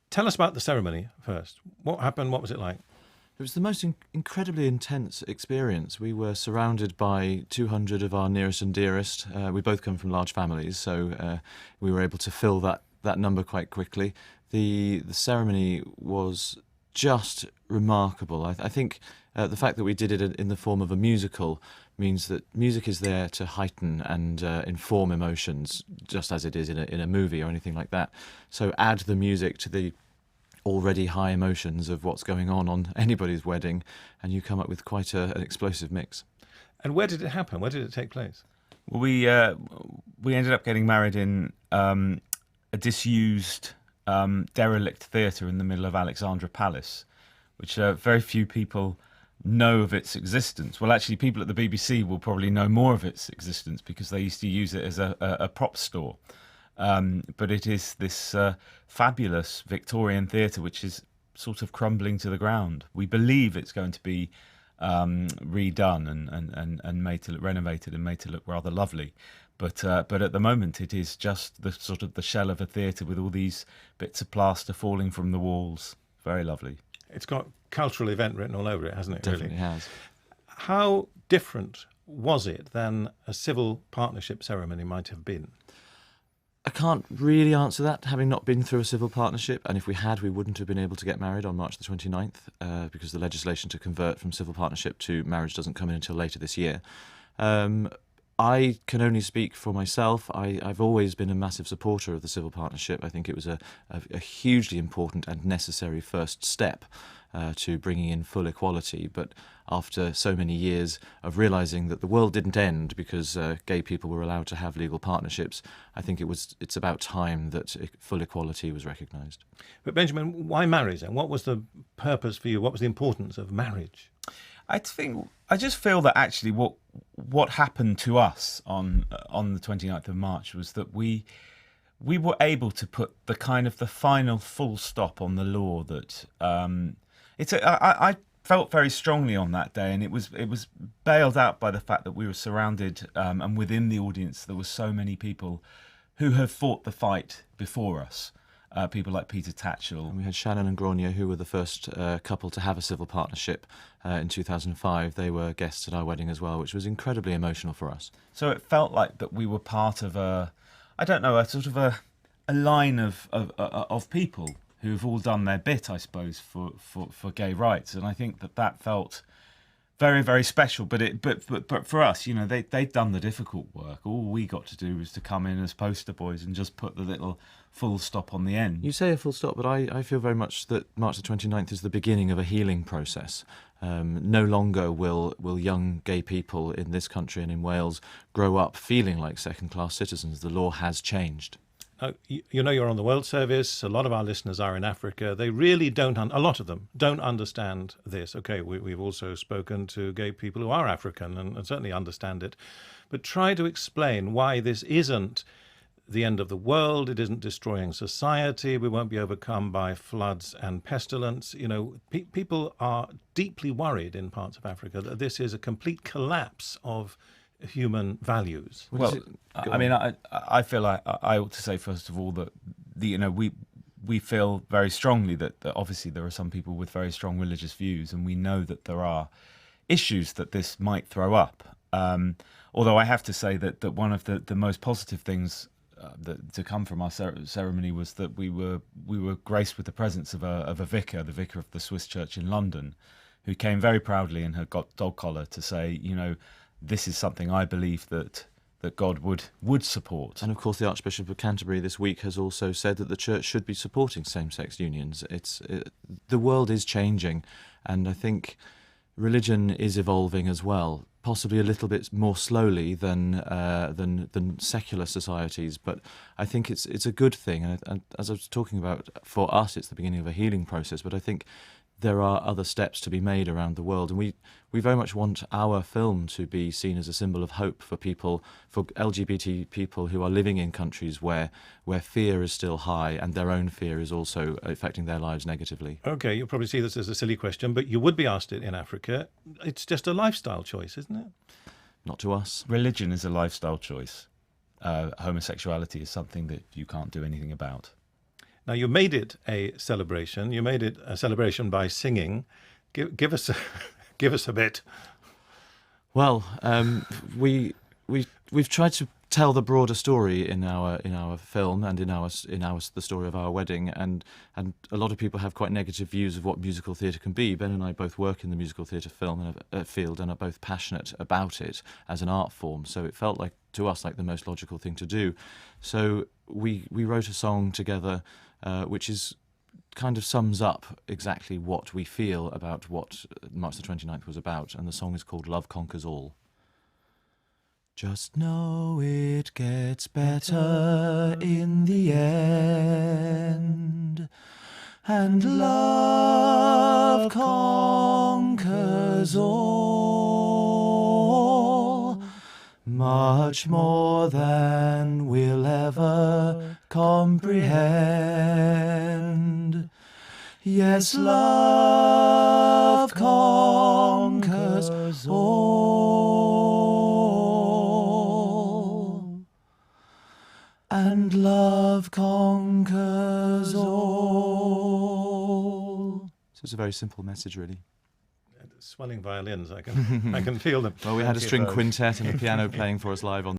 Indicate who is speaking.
Speaker 1: Tell us about the ceremony first. What happened? What was it like?
Speaker 2: It was the most incredibly intense experience. We were surrounded by 200 of our nearest and dearest. We both come from large families, so we were able to fill that number quite quickly. The ceremony was just remarkable. I think the fact that we did it in the form of a musical means that music is there to heighten and inform emotions, just as it is in a movie or anything like that. So add the music to the already high emotions of what's going on anybody's wedding, and you come up with quite an explosive mix.
Speaker 1: And where did it happen? Where did it take place?
Speaker 3: Well, we ended up getting married in a disused, derelict theatre in the middle of Alexandra Palace, which very few people know of its existence. Well, actually, people at the BBC will probably know more of its existence because they used to use it as a prop store. But it is this fabulous Victorian theatre which is sort of crumbling to the ground. We believe it's going to be redone and made to look renovated and made to look rather lovely. But at the moment it is just the sort of the shell of a theatre with all these bits of plaster falling from the walls. Very lovely.
Speaker 1: It's got cultural event written all over it, hasn't it?
Speaker 2: Definitely
Speaker 1: really
Speaker 2: has.
Speaker 1: How different was it than a civil partnership ceremony might have been?
Speaker 2: I can't really answer that, having not been through a civil partnership, and if we had, we wouldn't have been able to get married on March the 29th, because the legislation to convert from civil partnership to marriage doesn't come in until later this year. I can only speak for myself. I've always been a massive supporter of the civil partnership. I think it was a hugely important and necessary first step to bringing in full equality. But after so many years of realising that the world didn't end because gay people were allowed to have legal partnerships, I think it's about time that full equality was recognised.
Speaker 1: But Benjamin, why marriage then? What was the purpose for you? What was the importance of marriage?
Speaker 3: I just feel that actually what happened to us on the 29th of March was that we were able to put the final full stop on the law that I felt very strongly on that day, and it was bailed out by the fact that we were surrounded and within the audience there were so many people who have fought the fight before us. People like Peter Tatchell.
Speaker 2: And we had Shannon and Grania, who were the first couple to have a civil partnership in 2005. They were guests at our wedding as well, which was incredibly emotional for us.
Speaker 3: So it felt like that we were part of a sort of a line of people who've all done their bit, I suppose, for gay rights. And I think that felt very, very special. But for us, they'd done the difficult work. All we got to do was to come in as poster boys and just put the little full stop on the end.
Speaker 2: You say a full stop, but I feel very much that March the 29th is the beginning of a healing process. No longer will young gay people in this country and in Wales grow up feeling like second-class citizens. The law has changed.
Speaker 1: You're on the World Service. A lot of our listeners are in Africa. They really don't, a lot of them don't understand this. Okay, we've also spoken to gay people who are African and certainly understand it. But try to explain why this isn't the end of the world. It isn't destroying society. We won't be overcome by floods and pestilence. People are deeply worried in parts of Africa that this is a complete collapse of human values.
Speaker 3: Well, I mean, I feel like I ought to say first of all that we feel very strongly that obviously there are some people with very strong religious views, and we know that there are issues that this might throw up. Although I have to say that one of the most positive things to come from our ceremony was that we were graced with the presence of a vicar, the vicar of the Swiss Church in London, who came very proudly in her dog collar to say, this is something I believe that God would support.
Speaker 2: And of course, the Archbishop of Canterbury this week has also said that the Church should be supporting same-sex unions. The world is changing, and I think religion is evolving as well, possibly a little bit more slowly than secular societies. But I think it's a good thing, and as I was talking about, for us, it's the beginning of a healing process. But I think there are other steps to be made around the world, and we very much want our film to be seen as a symbol of hope for people, for LGBT people who are living in countries where fear is still high and their own fear is also affecting their lives negatively.
Speaker 1: Okay, you'll probably see this as a silly question, but you would be asked it in Africa. It's just a lifestyle choice, isn't it?
Speaker 2: Not to us.
Speaker 3: Religion is a lifestyle choice. Homosexuality is something that you can't do anything about.
Speaker 1: Now, you made it a celebration. You made it a celebration by singing. Give us give us a bit.
Speaker 2: Well, we've tried to tell the broader story in our film and in our the story of our wedding, and a lot of people have quite negative views of what musical theatre can be. Ben and I both work in the musical theatre film field and are both passionate about it as an art form. So it felt like to us like the most logical thing to do. So we wrote a song together, which is kind of sums up exactly what we feel about what March the 29th was about, and the song is called Love Conquers All. Just know it gets better in the end, and love conquers all, much more than we'll ever comprehend. Yes, love conquers all, and love conquers all. So it's a very simple message, really.
Speaker 1: Swelling violins, I can feel them.
Speaker 2: Well, we had a string quintet and a piano playing for us live on